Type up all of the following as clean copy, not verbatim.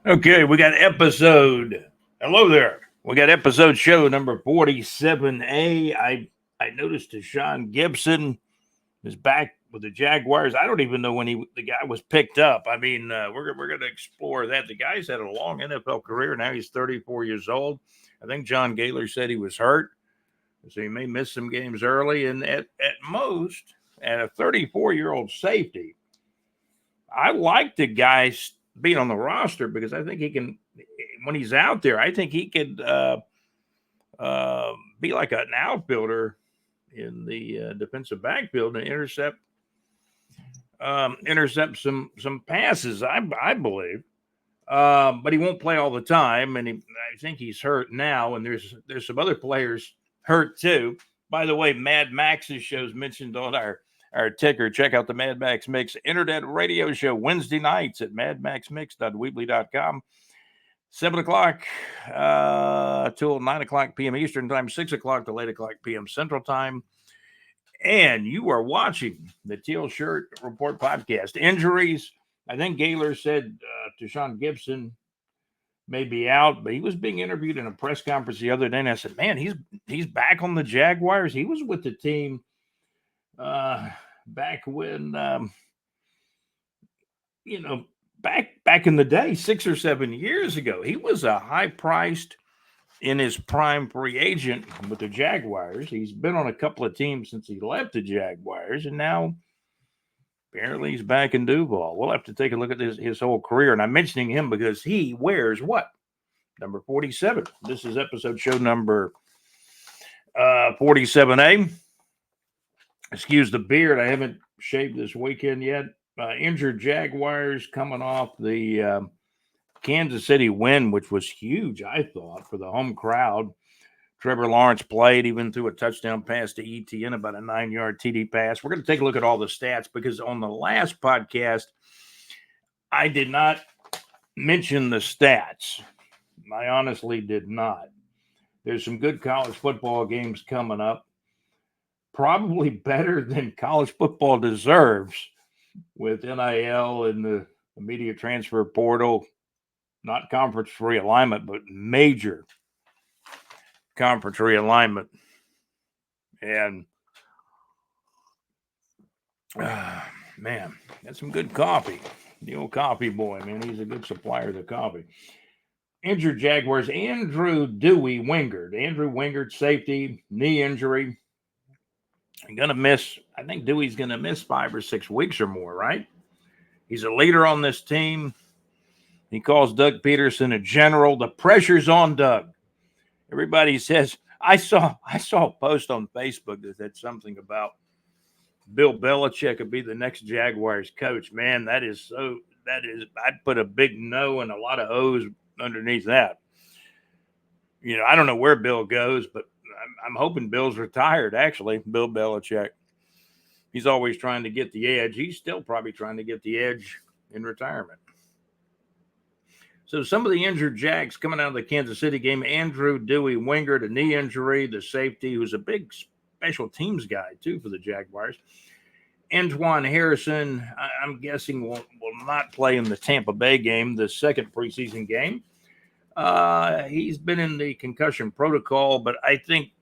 Okay, we got episode. Hello there. We got episode show number 47A. I noticed Deshaun Gibson is back with the Jaguars. I don't even know when the guy was picked up. I mean, we're going to explore that. The guy's had a long NFL career. Now he's 34 years old. I think John Gaylor said he was hurt, so he may miss some games early. And at most, at a 34-year-old safety, I like the guy being on the roster because I think he can, when he's out there, I think he could uh, be like an outfielder in the defensive backfield and intercept some passes. I believe, but he won't play all the time, and I think he's hurt now. And there's some other players hurt too. By the way, Mad Max's shows mentioned on our ticker. Check out the Mad Max Mix Internet Radio Show Wednesday nights at madmaxmix.weebly.com. 7 o'clock till 9 o'clock p.m. Eastern Time, 6 o'clock to 8 o'clock p.m. Central Time. And you are watching the Teal Shirt Report podcast. Injuries. I think Gaylor said Deshaun Gibson may be out, but he was being interviewed in a press conference the other day, and I said, "Man, he's back on the Jaguars. He was with the team uh, back when you know back in the day, 6 or 7 years ago. He was a high priced in his prime free agent with the Jaguars. He's been on a couple of teams since he left the Jaguars, and now apparently he's back in Duval. We'll have to take a look at his whole career. And I'm mentioning him because he wears what? Number 47. This is episode show number 47A. Excuse the beard. I haven't shaved this weekend yet. Injured Jaguars coming off the Kansas City win, which was huge, I thought, for the home crowd. Trevor Lawrence played, even threw a touchdown pass to ETN, about a 9-yard TD pass. We're going to take a look at all the stats because on the last podcast, I did not mention the stats. I honestly did not. There's some good college football games coming up, probably better than college football deserves with NIL and the immediate transfer portal, not conference realignment, but major conference realignment. And man, that's some good coffee. The old coffee boy, man, he's a good supplier of the coffee. Injured Jaguars, Andrew Dewey Wingard. Andrew Wingard, safety, knee injury. Gonna miss, I think Dewey's gonna miss 5 or 6 weeks or more, right? He's a leader on this team. He calls Doug Peterson a general. The pressure's on Doug. Everybody says, I saw a post on Facebook that said something about Bill Belichick could be the next Jaguars coach. Man, I'd put a big no and a lot of O's underneath that. I don't know where Bill goes, but I'm hoping Bill's retired, actually, Bill Belichick. He's always trying to get the edge. He's still probably trying to get the edge in retirement. So some of the injured Jags coming out of the Kansas City game, Andrew Dewey Wingard, a knee injury, the safety, who's a big special teams guy, too, for the Jaguars. Antoine Harrison, I'm guessing, will not play in the Tampa Bay game, the second preseason game. He's been in the concussion protocol, but I think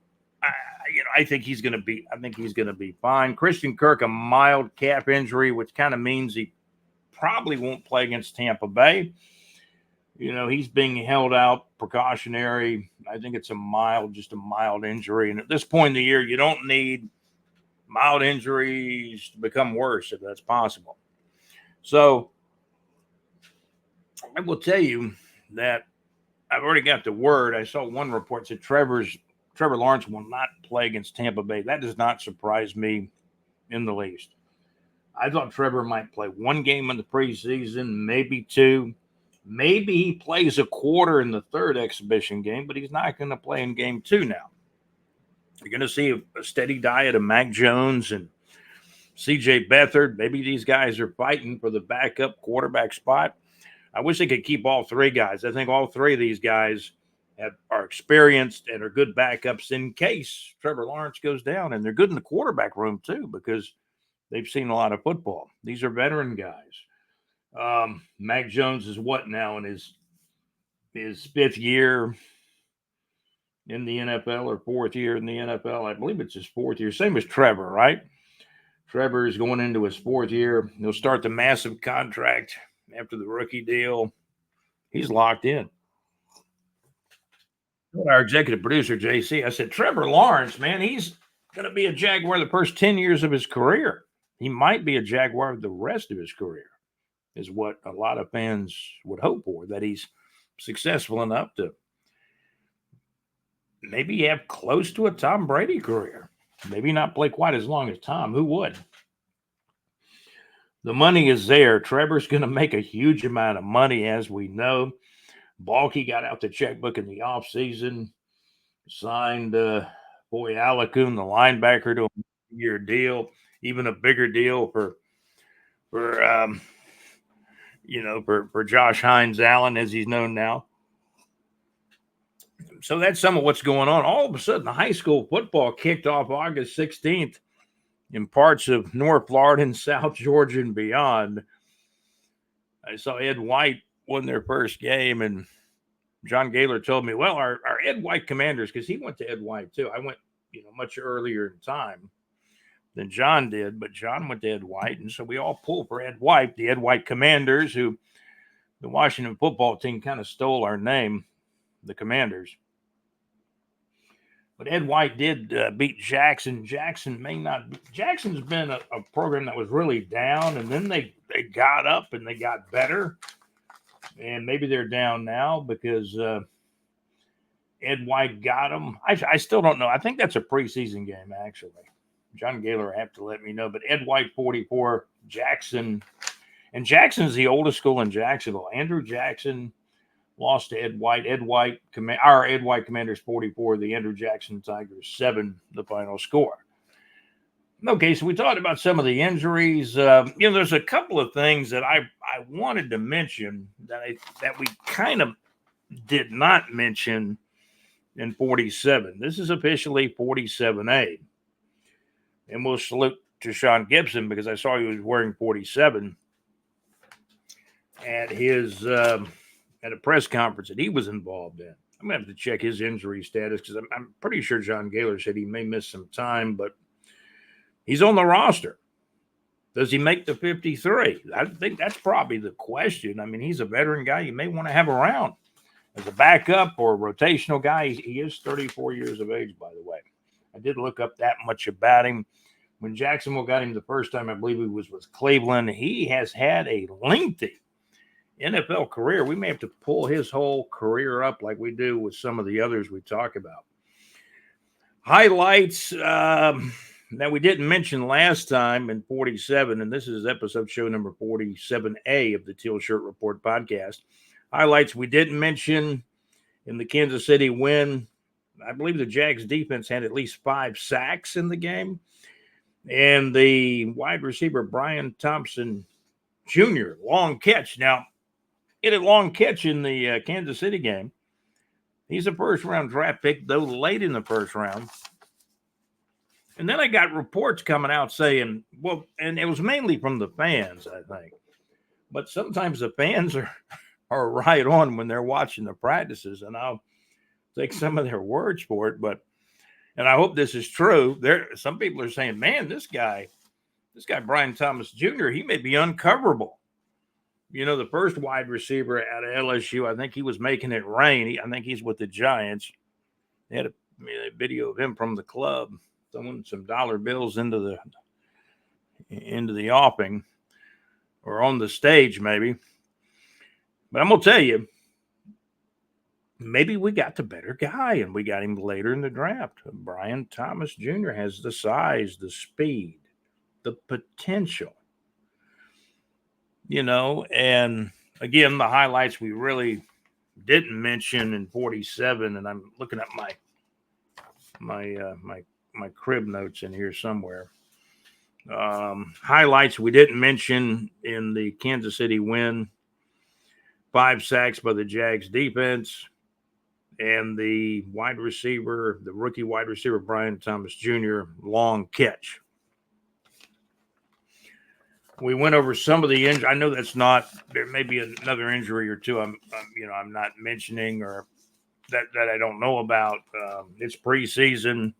he's going to be. I think he's going to be fine. Christian Kirk, a mild calf injury, which kind of means he probably won't play against Tampa Bay. He's being held out precautionary. I think it's just a mild injury. And at this point in the year, you don't need mild injuries to become worse if that's possible. So I will tell you that I've already got the word. I saw one report said Trevor Lawrence will not play against Tampa Bay. That does not surprise me in the least. I thought Trevor might play one game in the preseason, maybe two. Maybe he plays a quarter in the third exhibition game, but he's not going to play in game two now. You're going to see a steady diet of Mac Jones and CJ Beathard. Maybe these guys are fighting for the backup quarterback spot. I wish they could keep all three guys. I think all three of these guys are experienced and are good backups in case Trevor Lawrence goes down. And they're good in the quarterback room, too, because they've seen a lot of football. These are veteran guys. Mac Jones is what now in his his fifth year in the NFL or fourth year in the NFL. I believe it's his fourth year. Same as Trevor, right? Trevor is going into his fourth year. He'll start the massive contract after the rookie deal. He's locked in. Our executive producer, JC, I said, Trevor Lawrence, man, he's going to be a Jaguar the first 10 years of his career. He might be a Jaguar the rest of his career, is what a lot of fans would hope for, that he's successful enough to maybe have close to a Tom Brady career. Maybe not play quite as long as Tom. Who would? The money is there. Trevor's going to make a huge amount of money, as we know. Balky got out the checkbook in the offseason, signed Boy Alakun, the linebacker, to a year deal, even a bigger deal for for Josh Hines Allen, as he's known now. So that's some of what's going on. All of a sudden, the high school football kicked off August 16th in parts of North Florida and South Georgia and beyond. I saw Ed White won their first game, and John Gaylor told me, well, our Ed White Commanders, because he went to Ed White too. I went, much earlier in time than John did, but John went to Ed White, and so we all pulled for Ed White, the Ed White Commanders, who the Washington football team kind of stole our name, the Commanders. But Ed White did beat Jackson. Jackson's been a program that was really down, and then they got up and they got better. And maybe they're down now because Ed White got them. I still don't know. I think that's a preseason game, actually. John Gaylor have to let me know. But Ed White 44, Jackson. And Jackson's the oldest school in Jacksonville. Andrew Jackson lost to Ed White. Our Ed White Commanders 44, the Andrew Jackson Tigers 7, the final score. Okay, so we talked about some of the injuries. There's a couple of things that I wanted to mention that we kind of did not mention in 47. This is officially 47A. And we'll salute to Sean Gibson because I saw he was wearing 47 at his at a press conference that he was involved in. I'm going to have to check his injury status because I'm pretty sure John Gaylor said he may miss some time, but he's on the roster. Does he make the 53? I think that's probably the question. I mean, he's a veteran guy you may want to have around as a backup or a rotational guy. He is 34 years of age, by the way. I did look up that much about him. When Jacksonville got him the first time, I believe he was with Cleveland. He has had a lengthy NFL career. We may have to pull his whole career up like we do with some of the others we talk about. Highlights that we didn't mention last time in 47, and this is episode show number 47A of the Teal Shirt Report podcast. Highlights we didn't mention in the Kansas City win. I believe the Jags defense had at least 5 sacks in the game. And the wide receiver, Brian Thompson Jr., long catch. Now, hit a long catch in the Kansas City game. He's a first-round draft pick, though late in the first round. And then I got reports coming out saying, well, and it was mainly from the fans, I think. But sometimes the fans are right on when they're watching the practices, and I'll take some of their words for it. And I hope this is true. Some people are saying, man, this guy, Brian Thomas Jr., he may be uncoverable. The first wide receiver out of LSU, I think he was making it rain. I think he's with the Giants. They had a video of him from the club throwing some dollar bills into the offing or on the stage, maybe. But I'm going to tell you, maybe we got the better guy, and we got him later in the draft. Brian Thomas Jr. has the size, the speed, the potential. And again, the highlights we really didn't mention in 47, and I'm looking at my crib notes in here somewhere. Highlights we didn't mention in the Kansas City win: 5 sacks by the Jags defense, and the rookie wide receiver, Brian Thomas Jr., long catch. We went over some of the injuries. I know that's not. There may be another injury or two. I'm not mentioning or that I don't know about. It's preseason,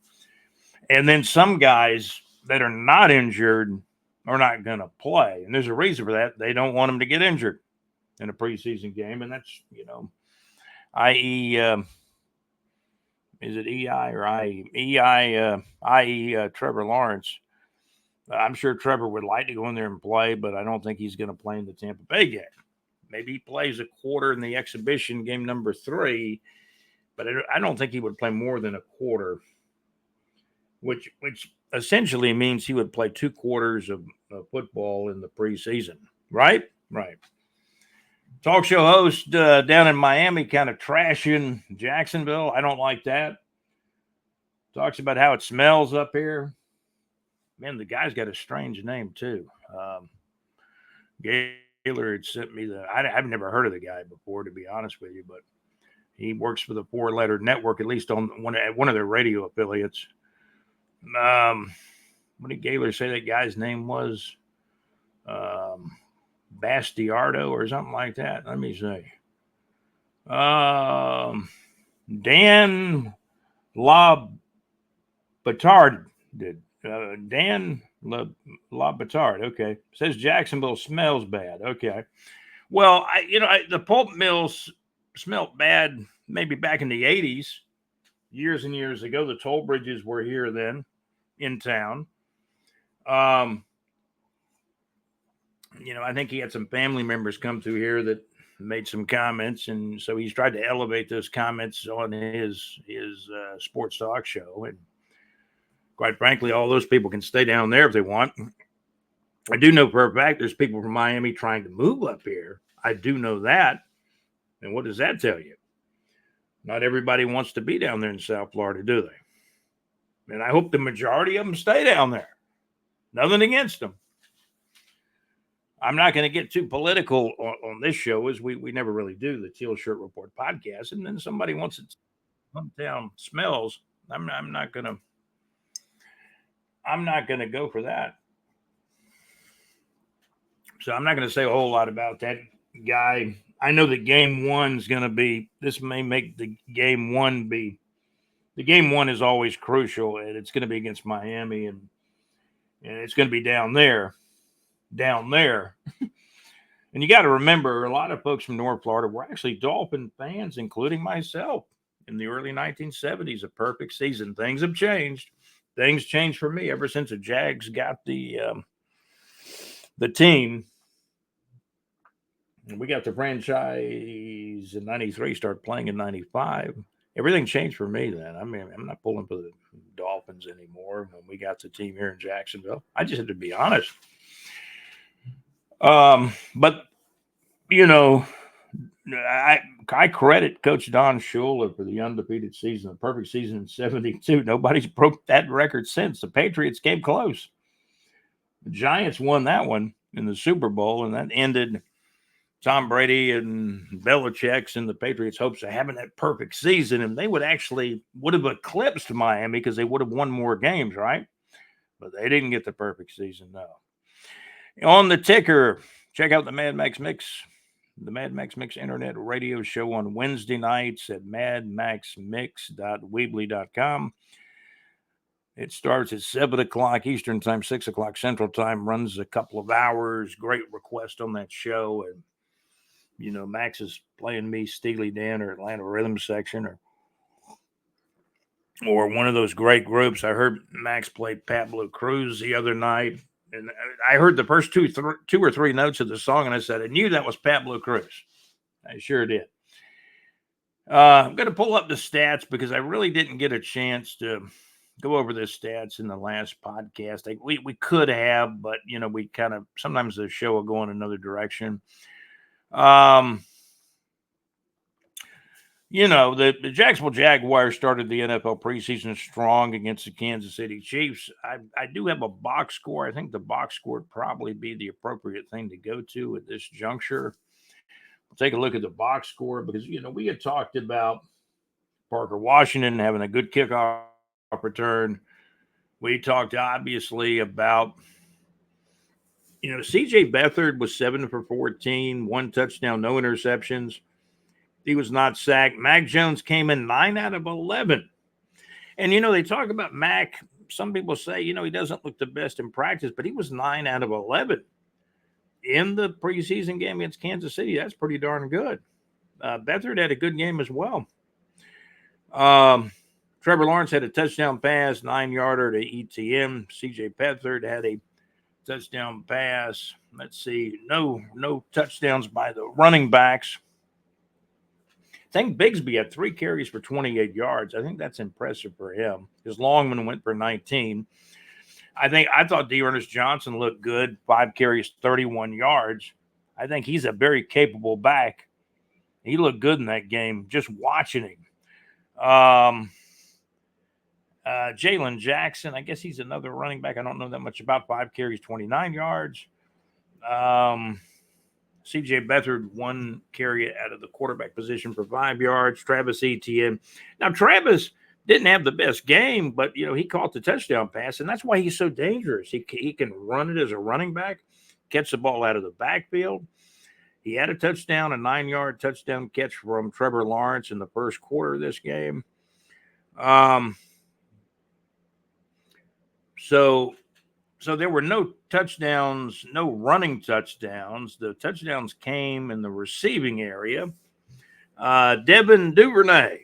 and then some guys that are not injured are not going to play, and there's a reason for that. They don't want them to get injured in a preseason game, and that's i.e. Is it EI or IE? IE Trevor Lawrence. I'm sure Trevor would like to go in there and play, but I don't think he's going to play in the Tampa Bay game. Maybe he plays a quarter in the exhibition game number 3, but I don't think he would play more than a quarter, which essentially means he would play 2 quarters of football in the preseason, right? Right. Talk show host down in Miami kind of trashing Jacksonville. I don't like that. Talks about how it smells up here. Man, the guy's got a strange name too. Gaylor had sent me I've never heard of the guy before, to be honest with you, but he works for the 4-letter network, at least on one of their radio affiliates. What did Gaylor say that guy's name was? Bastiardo or something like that. Let me see. Dan LaBatard did. Dan LaBatard. Okay. Says Jacksonville smells bad. Okay. Well, the pulp mills smelled bad maybe back in the 80s, years and years ago. The toll bridges were here then in town. I think he had some family members come through here that made some comments, and so he's tried to elevate those comments on his sports talk show. And quite frankly, all those people can stay down there if they want. I do know for a fact there's people from Miami trying to move up here. I do know that. And what does that tell you? Not everybody wants to be down there in South Florida, do they? And I hope the majority of them stay down there. Nothing against them. I'm not going to get too political on this show, as we never really do, the Teal Shirt Report podcast. And then somebody wants it, hometown smells. I'm not going to go for that. So I'm not going to say a whole lot about that guy. I know that game 1's going to be. This may make the game 1 be. The game 1 is always crucial, and it's going to be against Miami, and it's going to be down there. And you got to remember, a lot of folks from North Florida were actually Dolphin fans, including myself, in the early 1970s. A perfect season. Things have changed. Things changed for me ever since the Jags got the team. And we got the franchise in 93, started playing in 95. Everything changed for me then. I mean, I'm not pulling for the Dolphins anymore when we got the team here in Jacksonville. I just had to be honest. But I credit Coach Don Shula for the undefeated season, the perfect season in 72. Nobody's broke that record since. The Patriots came close. The Giants won that one in the Super Bowl, and that ended Tom Brady and Belichick's and the Patriots' hopes of having that perfect season, and they would have eclipsed Miami because they would have won more games, right? But they didn't get the perfect season, no. On the ticker, check out the Mad Max Mix, the Mad Max Mix internet radio show on Wednesday nights at madmaxmix.weebly.com. It starts at 7 o'clock Eastern Time, 6 o'clock Central Time, runs a couple of hours. Great request on that show. And, Max is playing me, Steely Dan, or Atlanta Rhythm Section, or one of those great groups. I heard Max play Pat Blue Cruz the other night. And I heard the first two or three notes of the song, and I said, I knew that was Pat Blue Cruz. I sure did. I'm going to pull up the stats because I really didn't get a chance to go over the stats in the last podcast. We could have, but, we kind of, sometimes the show will go in another direction. The Jacksonville Jaguars started the NFL preseason strong against the Kansas City Chiefs. I do have a box score. I think the box score would probably be the appropriate thing to go to at this juncture. We'll take a look at the box score because, we had talked about Parker Washington having a good kickoff return. We talked, obviously, about C.J. Beathard was 7 for 14, 1 touchdown, no interceptions. He was not sacked. Mac Jones came in 9 out of 11. And, they talk about Mac. Some people say, he doesn't look the best in practice, but he was 9 out of 11 in the preseason game against Kansas City. That's pretty darn good. Beathard had a good game as well. Trevor Lawrence had a touchdown pass, 9-yarder to ETN. C.J. Beathard had a touchdown pass. Let's see, no touchdowns by the running backs. I think Bigsby had 3 carries for 28 yards. I think that's impressive for him, because Longman went for 19. I thought D'Ernest Johnson looked good, 5 carries, 31 yards. I think he's a very capable back. He looked good in that game, just watching him. Jalen Jackson, I guess he's another running back I don't know that much about. 5 carries, 29 yards. C.J. Beathard, 1 carry out of the quarterback position for 5 yards. Travis Etienne. Now, Travis didn't have the best game, but, he caught the touchdown pass, and that's why he's so dangerous. He can run it as a running back, catch the ball out of the backfield. He had a touchdown, a 9-yard touchdown catch from Trevor Lawrence in the first quarter of this game. So there were no touchdowns, no running touchdowns. The touchdowns came in the receiving area. Devin Duvernay.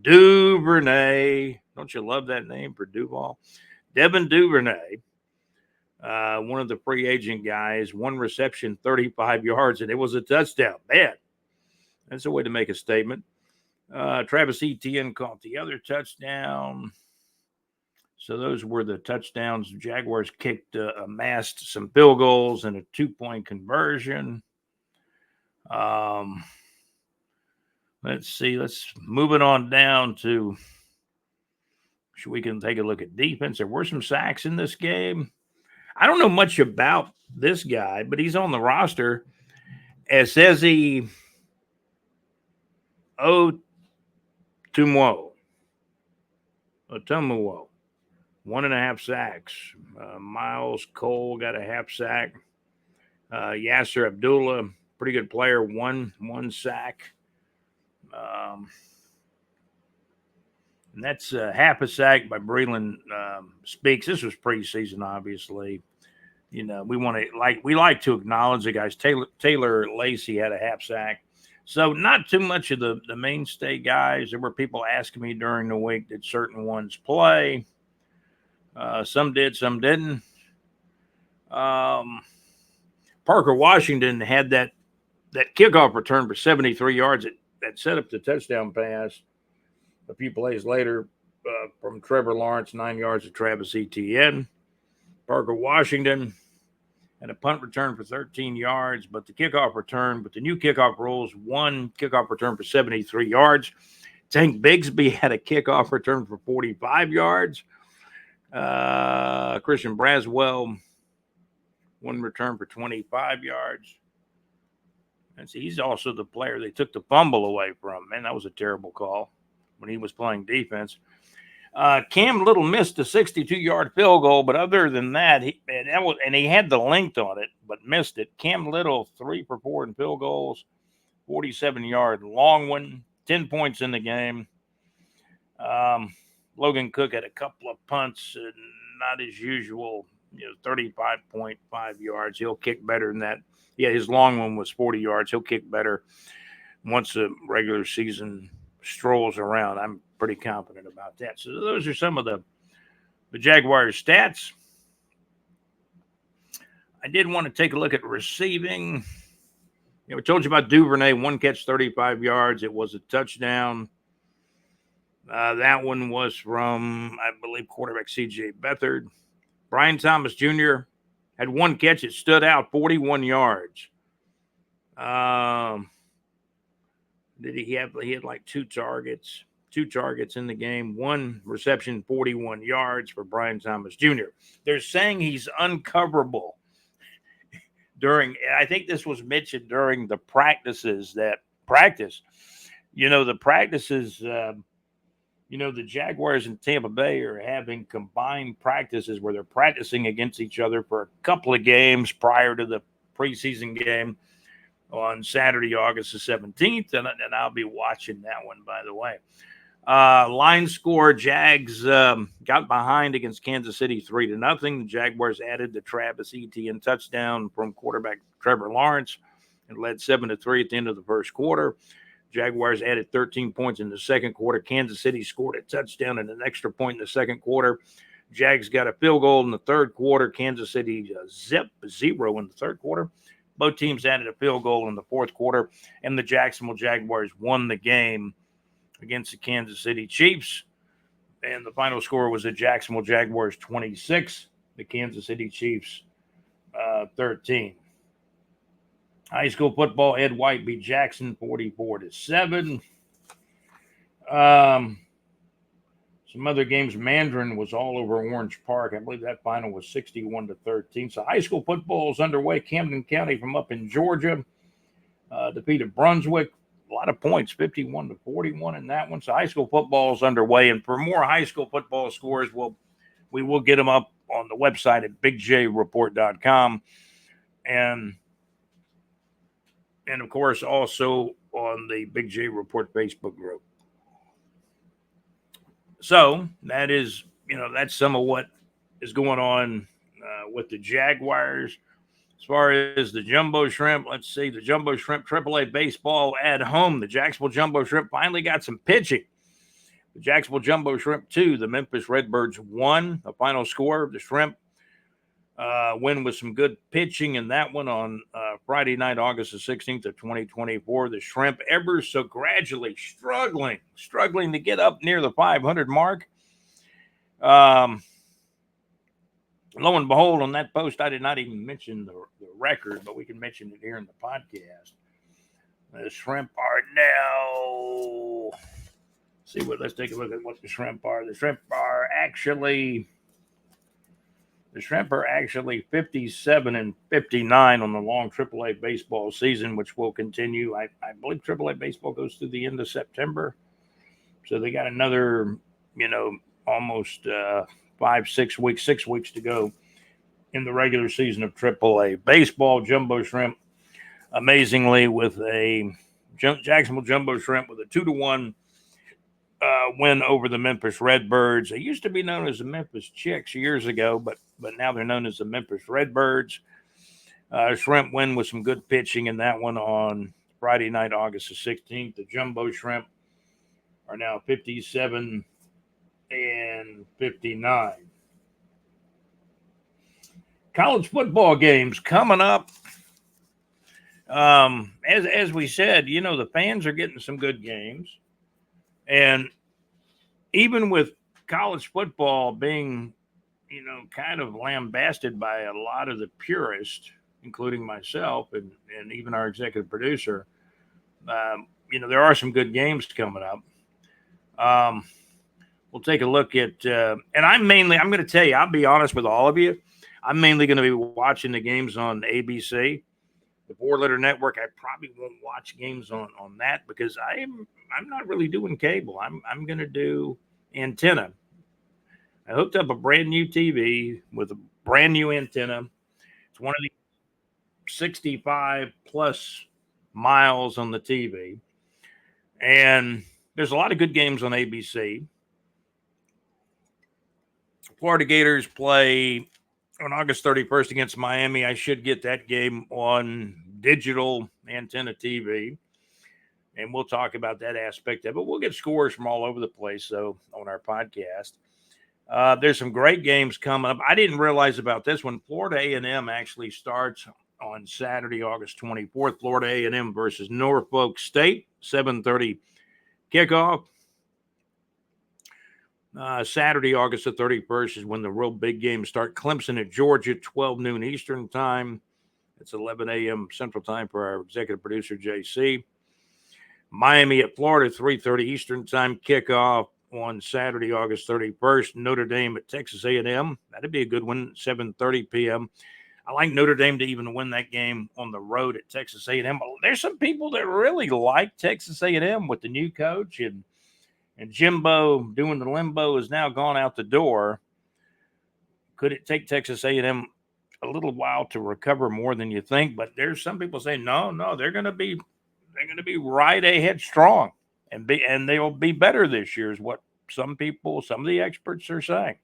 Don't you love that name for Duval? Devin Duvernay, one of the free agent guys, 1 reception, 35 yards, and it was a touchdown. Man, that's a way to make a statement. Travis Etienne caught the other touchdown. So those were the touchdowns. The Jaguars amassed some field goals and a 2-point conversion. Let's see. Let's move it on down to, we can take a look at defense. There were some sacks in this game. I don't know much about this guy, but he's on the roster. Ezezi Otomuwo. 1.5 sacks. Miles Cole got a half sack. Yasser Abdullah, pretty good player, one sack. And that's half a sack by Breland Speaks. This was preseason, obviously. We like to acknowledge the guys. Taylor Lacey had a half sack. So not too much of the mainstay guys. There were people asking me during the week, did certain ones play? Some did, some didn't. Parker Washington had that kickoff return for 73 yards that set up the touchdown pass a few plays later from Trevor Lawrence, 9 yards to Travis Etienne. Parker Washington had a punt return for 13 yards, but the kickoff return, with the new kickoff rules, 1 kickoff return for 73 yards. Tank Bigsby had a kickoff return for 45 yards. Christian Braswell, 1 return for 25 yards. And see, he's also the player they took the fumble away from. Man, that was a terrible call when he was playing defense. Cam Little missed a 62-yard field goal, but other than that, he had the length on it, but missed it. Cam Little, 3 for 4 in field goals, 47-yard long one, 10 points in the game. Logan Cook had a couple of punts, not as usual, 35.5 yards. He'll kick better than that. Yeah, his long one was 40 yards. He'll kick better once the regular season strolls around. I'm pretty confident about that. So those are some of the Jaguars stats. I did want to take a look at receiving. I told you about Duvernay, 1 catch, 35 yards. It was a touchdown. That one was from, I believe, quarterback C.J. Beathard. Brian Thomas Jr. had 1 catch. It stood out, 41 yards. He had like 2 targets. 2 targets in the game, 1 reception, 41 yards for Brian Thomas Jr. They're saying he's uncoverable I think this was mentioned during the practices the practices The Jaguars and Tampa Bay are having combined practices where they're practicing against each other for a couple of games prior to the preseason game on Saturday, August the 17th. And I'll be watching that one, by the way. Line score, Jags got behind against Kansas City 3-0. The Jaguars added the Travis Etienne touchdown from quarterback Trevor Lawrence and led 7-3 at the end of the first quarter. Jaguars added 13 points in the second quarter. Kansas City scored a touchdown and an extra point in the second quarter. Jags got a field goal in the third quarter. Kansas City zip 0 in the third quarter. Both teams added a field goal in the fourth quarter, and the Jacksonville Jaguars won the game against the Kansas City Chiefs. And the final score was the Jacksonville Jaguars 26, the Kansas City Chiefs 13. High school football, Ed White beat Jackson 44-7. Some other games, Mandarin was all over Orange Park. I believe that final was 61-13. So high school football is underway. Camden County from up in Georgia defeated Brunswick. A lot of points, 51-41 in that one. So high school football is underway. And for more high school football scores, we will get them up on the website at bigjreport.com. And of course, also on the Big J Report Facebook group. So that is, that's some of what is going on with the Jaguars. As far as the Jumbo Shrimp, let's see, the Jumbo Shrimp AAA baseball at home. The Jacksonville Jumbo Shrimp finally got some pitching. The Jacksonville Jumbo Shrimp 2, the Memphis Redbirds 1. The final score, the Shrimp win with some good pitching in that one on Friday night, August the 16th of 2024. The Shrimp ever so gradually struggling to get up near the 500 mark. Lo and behold, on that post, I did not even mention the record, but we can mention it here in the podcast. The Shrimp are now, let's take a look at what the Shrimp are. The Shrimp are actually 57-59 on the long AAA baseball season, which will continue. I believe AAA baseball goes through the end of September. So they got another, almost 6 weeks to go in the regular season of AAA baseball. Jumbo Shrimp, amazingly, with a Jacksonville Jumbo Shrimp with a 2-1 win over the Memphis Redbirds. They used to be known as the Memphis Chicks years ago, but now they're known as the Memphis Redbirds. Shrimp win with some good pitching in that one on Friday night, August the 16th. The Jumbo Shrimp are now 57-59. College football games coming up. As we said, the fans are getting some good games. And even with college football being, kind of lambasted by a lot of the purists, including myself and even our executive producer, there are some good games coming up. We'll take a look at, and I'm going to tell you, I'll be honest with all of you, I'm mainly going to be watching the games on ABC. The four-letter network, I probably won't watch games on that because I'm not really doing cable. I'm going to do antenna. I hooked up a brand new TV with a brand new antenna. It's one of the 65 plus miles on the TV. And there's a lot of good games on ABC. Florida Gators play on August 31st against Miami. I should get that game on digital antenna TV. And we'll talk about that aspect of it. We'll get scores from all over the place, so on our podcast. There's some great games coming up. I didn't realize about this one. Florida A&M actually starts on Saturday, August 24th. Florida A&M versus Norfolk State, 7:30 kickoff. Saturday, August the 31st is when the real big games start. Clemson at Georgia, 12 noon Eastern time. It's 11 a.m. Central time for our executive producer, JC. Miami at Florida, 3:30 Eastern time kickoff on Saturday, August 31st. Notre Dame at Texas A&M. That'd be a good one, 7:30 p.m. I like Notre Dame to even win that game on the road at Texas A&M. There's some people that really like Texas A&M with the new coach and And Jimbo doing the limbo is now gone out the door. Could it take Texas A&M a little while to recover more than you think? But there's some people saying no, they're going to be right ahead strong and they'll be better this year is what some of the experts are saying.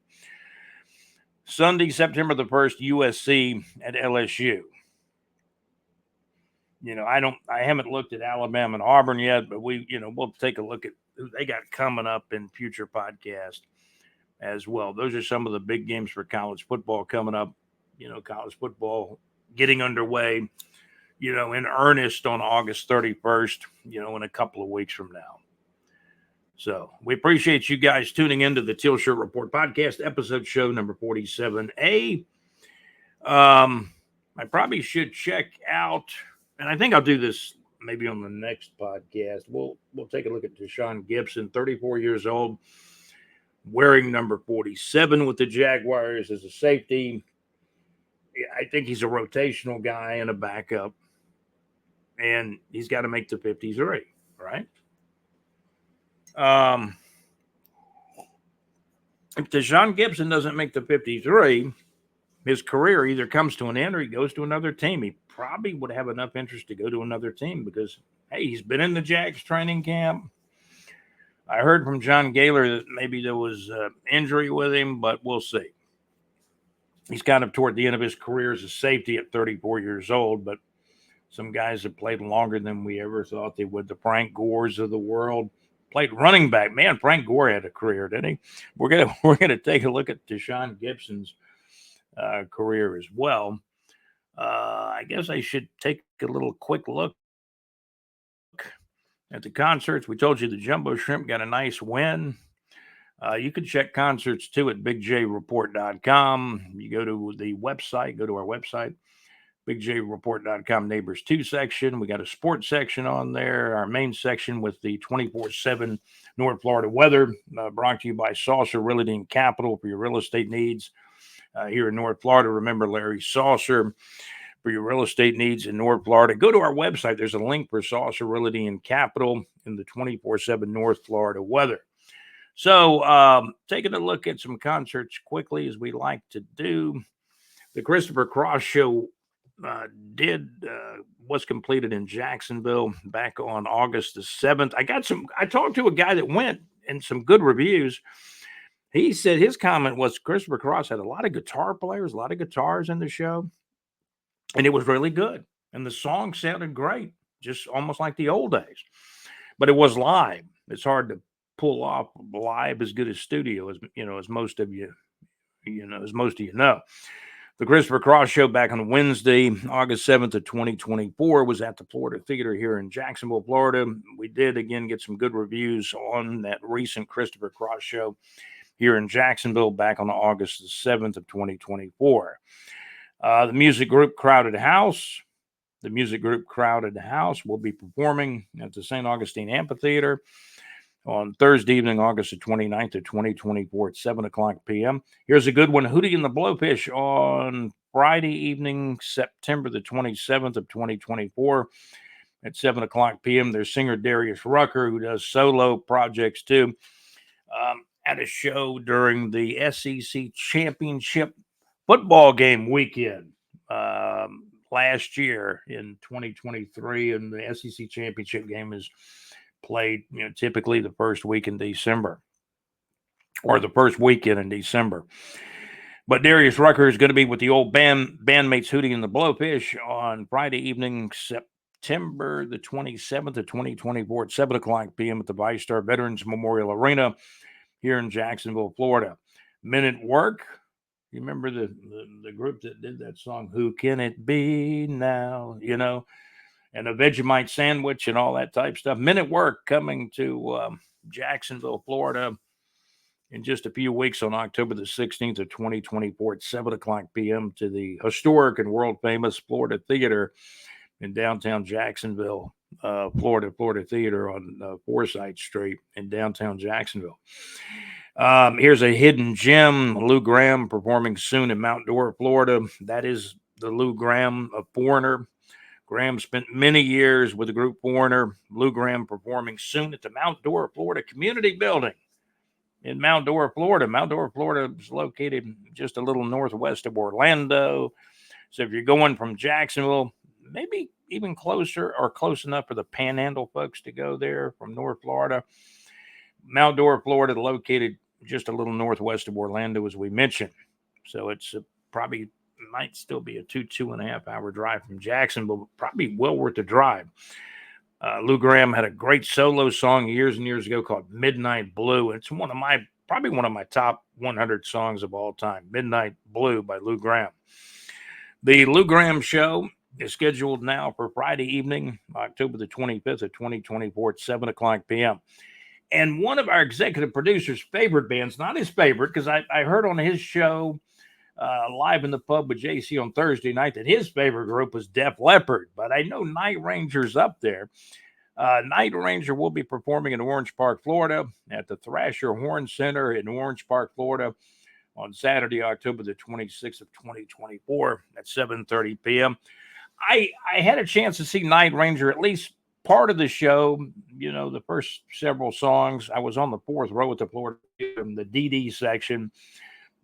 Sunday, September the 1st, USC at LSU. I haven't looked at Alabama and Auburn yet, but we'll take a look at who they got coming up in future podcasts as well. Those are some of the big games for college football coming up. College football getting underway, in earnest on August 31st, in a couple of weeks from now. So we appreciate you guys tuning into the Teal Shirt Report podcast, episode show number 47A. I probably should check out, and I think I'll do this maybe on the next podcast. We'll take a look at Deshaun Gibson, 34 years old, wearing number 47 with the Jaguars as a safety. I think he's a rotational guy and a backup, and he's got to make the 53, right? If Deshaun Gibson doesn't make the 53, his career either comes to an end or he goes to another team. He probably would have enough interest to go to another team because, hey, he's been in the Jags training camp. I heard from John Gaylor that maybe there was injury with him, but we'll see. He's kind of toward the end of his career as a safety at 34 years old, but some guys have played longer than we ever thought they would. The Frank Gores of the world played running back. Man, Frank Gore had a career, didn't he? We're gonna take a look at Deshaun Gibson's career as well. I guess I should take a little quick look at the concerts. We told you the Jumbo Shrimp got a nice win. You can check concerts too at bigjreport.com. You go to the website, go to our website, bigjreport.com Neighbors 2 section. We got a sports section on there, our main section with the 24/7 North Florida weather, brought to you by Saucer Realty and Capital for your real estate needs here in North Florida. Remember Larry Saucer for your real estate needs in North Florida. Go to our website. There's a link for Saucer Realty and Capital in the 24/7 North Florida weather. So taking a look at some concerts quickly as we like to do. The Christopher Cross Show was completed in Jacksonville back on August the 7th. I talked to a guy that went and some good reviews. He said his comment was Christopher Cross had a lot of guitar players, a lot of guitars in the show, and it was really good. And the song sounded great, just almost like the old days. But it was live. It's hard to pull off live as good as studio, as most of you know. The Christopher Cross Show back on Wednesday, August 7th of 2024 was at the Florida Theater here in Jacksonville, Florida. We did, again, get some good reviews on that recent Christopher Cross Show here in Jacksonville back on August the 7th of 2024. The music group Crowded House will be performing at the St. Augustine Amphitheater on Thursday evening, August the 29th of 2024 at 7 o'clock p.m. Here's a good one, Hootie and the Blowfish on Friday evening, September the 27th of 2024 at 7 o'clock p.m. There's singer Darius Rucker, who does solo projects too, at a show during the SEC Championship football game weekend last year in 2023, and the SEC Championship game is played, typically the first week in December or the first weekend in December. But Darius Rucker is going to be with the old bandmates Hootie and the Blowfish on Friday evening, September the 27th of 2024 at 7 o'clock p.m. at the VyStar Veterans Memorial Arena here in Jacksonville, Florida. Men at Work. You remember the group that did that song, Who Can It Be Now? And a Vegemite sandwich and all that type stuff. Men at Work coming to Jacksonville, Florida in just a few weeks on October the 16th of 2024 at 7 o'clock p.m. to the historic and world famous Florida Theater in downtown Jacksonville, Florida Theater on Forsyth Street in downtown Jacksonville. Here's a hidden gem, Lou Gramm performing soon in Mount Dora, Florida. That is the Lou Gramm of Foreigner. Graham spent many years with the group Foreigner. Lou Graham performing soon at the Mount Dora, Florida Community Building in Mount Dora, Florida. Mount Dora, Florida is located just a little northwest of Orlando. So if you're going from Jacksonville, maybe even closer or close enough for the Panhandle folks to go there from North Florida. Mount Dora, Florida, located just a little northwest of Orlando, as we mentioned. So it's probably might still be a 2.5 hour drive from Jacksonville, but probably well worth the drive. Lou Graham had a great solo song years and years ago called Midnight Blue. It's probably one of my top 100 songs of all time, Midnight Blue by Lou Graham. The Lou Graham Show is scheduled now for Friday evening, October the 25th of 2024 at 7 o'clock p.m. And one of our executive producers' favorite bands, not his favorite, because I heard on his show live in the pub with JC on Thursday night that his favorite group was Def Leppard, but I know Night Ranger's up there. Night Ranger will be performing in Orange Park, Florida at the Thrasher Horn Center in Orange Park, Florida on Saturday, October the 26th of 2024 at 7:30 p.m. I had a chance to see Night Ranger at least part of the show, the first several songs. I was on the fourth row at the Florida, in the DD section.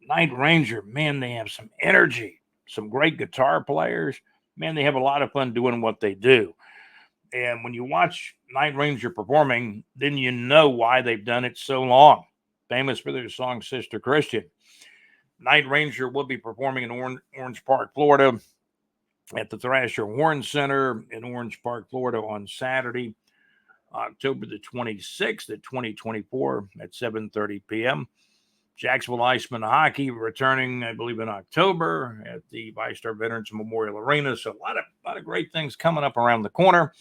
Night Ranger, man, they have some energy, some great guitar players. Man, they have a lot of fun doing what they do. And when you watch Night Ranger performing, then you know why they've done it so long. Famous for their song Sister Christian. Night Ranger will be performing in Orange Park, Florida at the Thrasher Horn Center in Orange Park, Florida on Saturday, October the 26th of 2024 at 7:30 p.m. Jacksonville Iceman Hockey returning, I believe, in October at the VyStar Veterans Memorial Arena. So a lot of great things coming up around the corner.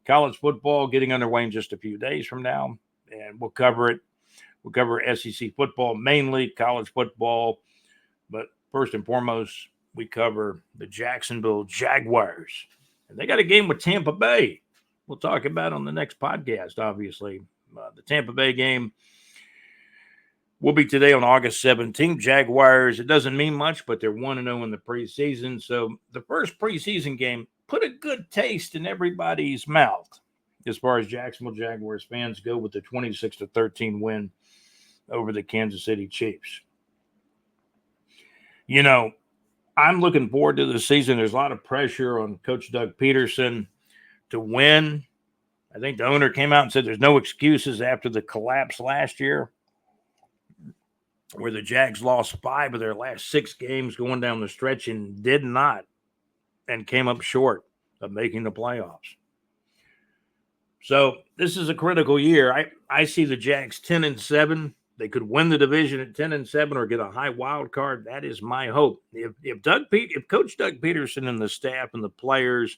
College football getting underway in just a few days from now, and we'll cover it. We'll cover SEC football, mainly college football, but first and foremost, we cover the Jacksonville Jaguars. And they got a game with Tampa Bay. We'll talk about it on the next podcast, obviously. The Tampa Bay game will be today on August 17th. Jaguars, it doesn't mean much, but they're 1-0 in the preseason. So the first preseason game put a good taste in everybody's mouth as far as Jacksonville Jaguars fans go with the 26-13 win over the Kansas City Chiefs. I'm looking forward to the season. There's a lot of pressure on Coach Doug Peterson to win. I think the owner came out and said there's no excuses after the collapse last year, where the Jags lost 5 of their last 6 games going down the stretch and came up short of making the playoffs. So this is a critical year. I see the Jags 10-7. They could win the division at 10-7 or get a high wild card. That is my hope. If Coach Doug Peterson and the staff and the players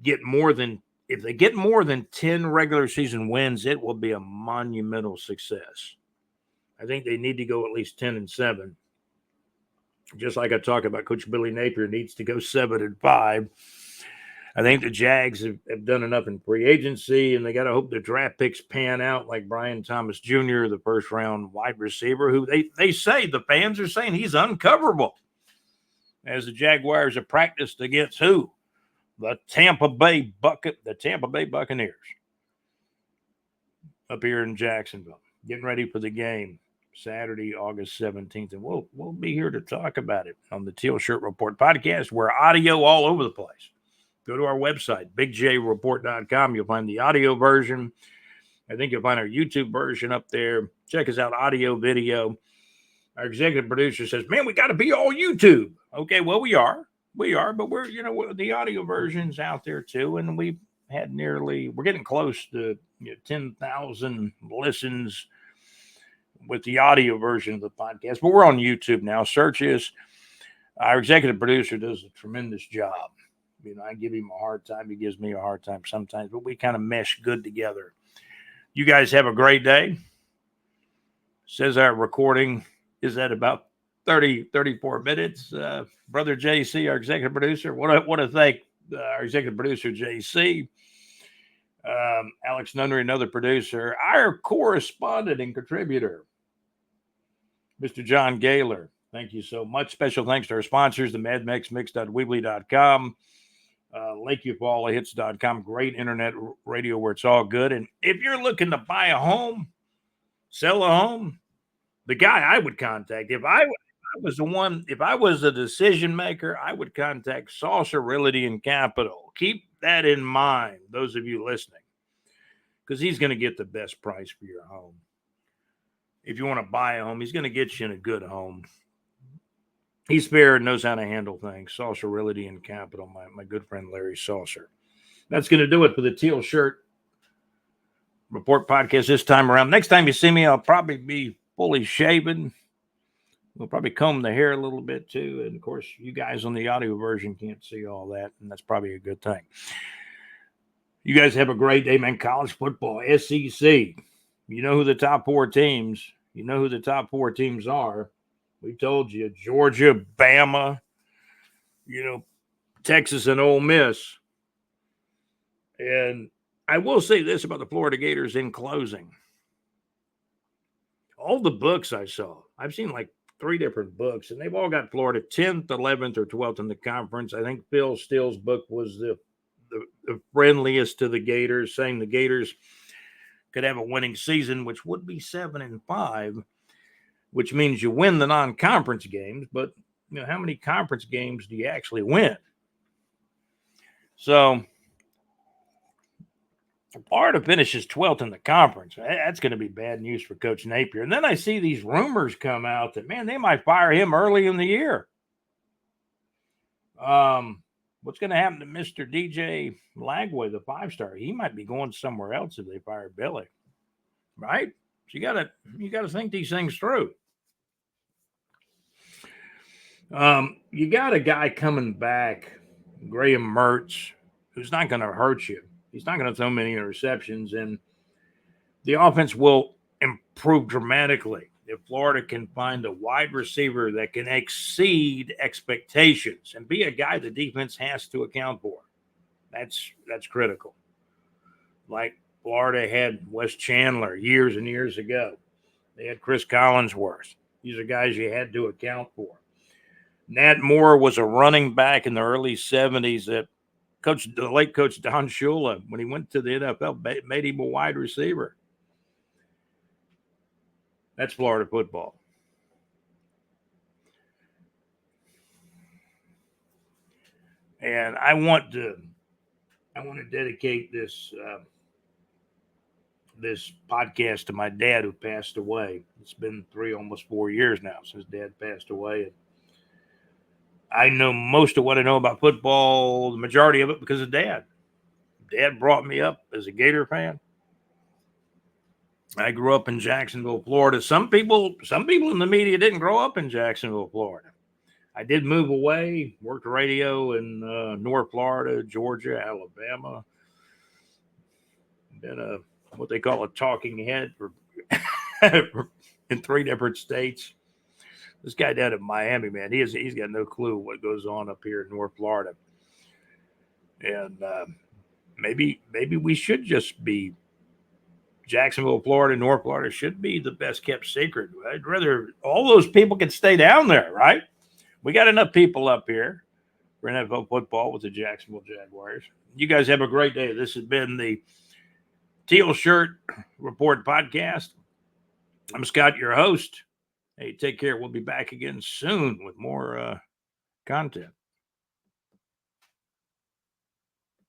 get more than 10 regular season wins, it will be a monumental success. I think they need to go at least 10-7. Just like I talk about, Coach Billy Napier needs to go 7-5. I think the Jags have done enough in free agency, and they got to hope the draft picks pan out, like Brian Thomas Jr., the first-round wide receiver, who they say, the fans are saying he's uncoverable, as the Jaguars have practiced against who? The Tampa Bay Buccaneers up here in Jacksonville, getting ready for the game Saturday, August 17th, and we'll be here to talk about it on the Teal Shirt Report podcast. We're audio all over the place. Go to our website, bigjreport.com. You'll find the audio version. I think you'll find our YouTube version up there. Check us out, audio, video. Our executive producer says, man, we got to be all YouTube. Okay, well, we are, but we're the audio version's out there too. And we're getting close to 10,000 listens with the audio version of the podcast, but we're on YouTube now. Search us. Our executive producer does a tremendous job. I give him a hard time. He gives me a hard time sometimes, but we kind of mesh good together. You guys have a great day. Says our recording is at about 34 minutes. Brother JC, our executive producer, want to thank our executive producer, JC, Alex Nunnery, another producer, our correspondent and contributor, Mr. John Gaylor. Thank you so much. Special thanks to our sponsors, the MadMaxMix.weebly.com. LakeviewFallHits.com. Great internet radio where it's all good. And if you're looking to buy a home, sell a home, the guy I would contact, if I was a decision maker, I would contact Saucer Realty and Capital. Keep that in mind, those of you listening, because he's going to get the best price for your home. If you want to buy a home, he's going to get you in a good home. He's fair and knows how to handle things. Saucer Realty and Capital, my good friend Larry Saucer. That's going to do it for the Teal Shirt Report podcast this time around. Next time you see me, I'll probably be fully shaven. We'll probably comb the hair a little bit too. And of course, you guys on the audio version can't see all that, and that's probably a good thing. You guys have a great day, man. College football, SEC. You know who the top four teams. You know who the top four teams are. We told you, Georgia, Bama, Texas and Ole Miss. And I will say this about the Florida Gators in closing. All the books I saw, I've seen like 3 different books, and they've all got Florida 10th, 11th, or 12th in the conference. I think Phil Steele's book was the friendliest to the Gators, saying the Gators could have a winning season, which would be 7-5, which means you win the non-conference games. But how many conference games do you actually win? So Florida finishes 12th in the conference. That's going to be bad news for Coach Napier. And then I see these rumors come out that, man, they might fire him early in the year. What's going to happen to Mr. DJ Lagway, the 5-star? He might be going somewhere else if they fire Billy, right? So you gotta think these things through. You got a guy coming back, Graham Mertz, who's not going to hurt you. He's not going to throw many interceptions, and the offense will improve dramatically if Florida can find a wide receiver that can exceed expectations and be a guy the defense has to account for. That's critical. Like Florida had Wes Chandler years and years ago. They had Chris Collinsworth. These are guys you had to account for. Nat Moore was a running back in the early 70s that the late coach Don Shula, when he went to the NFL, made him a wide receiver. That's Florida football. And I want to dedicate this podcast to my dad, who passed away. It's been almost 4 years now since Dad passed away. And I know most of what I know about football, the majority of it, because of Dad. Dad brought me up as a Gator fan. I grew up in Jacksonville, Florida. Some people in the media didn't grow up in Jacksonville, Florida. I did move away, worked radio in North Florida, Georgia, Alabama. Been what they call a talking head for in 3 different states. This guy down in Miami, man, he's got no clue what goes on up here in North Florida. And maybe we should just be Jacksonville, Florida, North Florida should be the best kept secret. I'd rather all those people can stay down there, right? We got enough people up here for NFL football with the Jacksonville Jaguars. You guys have a great day. This has been the Teal Shirt Report podcast. I'm Scott, your host. Hey, take care. We'll be back again soon with more content.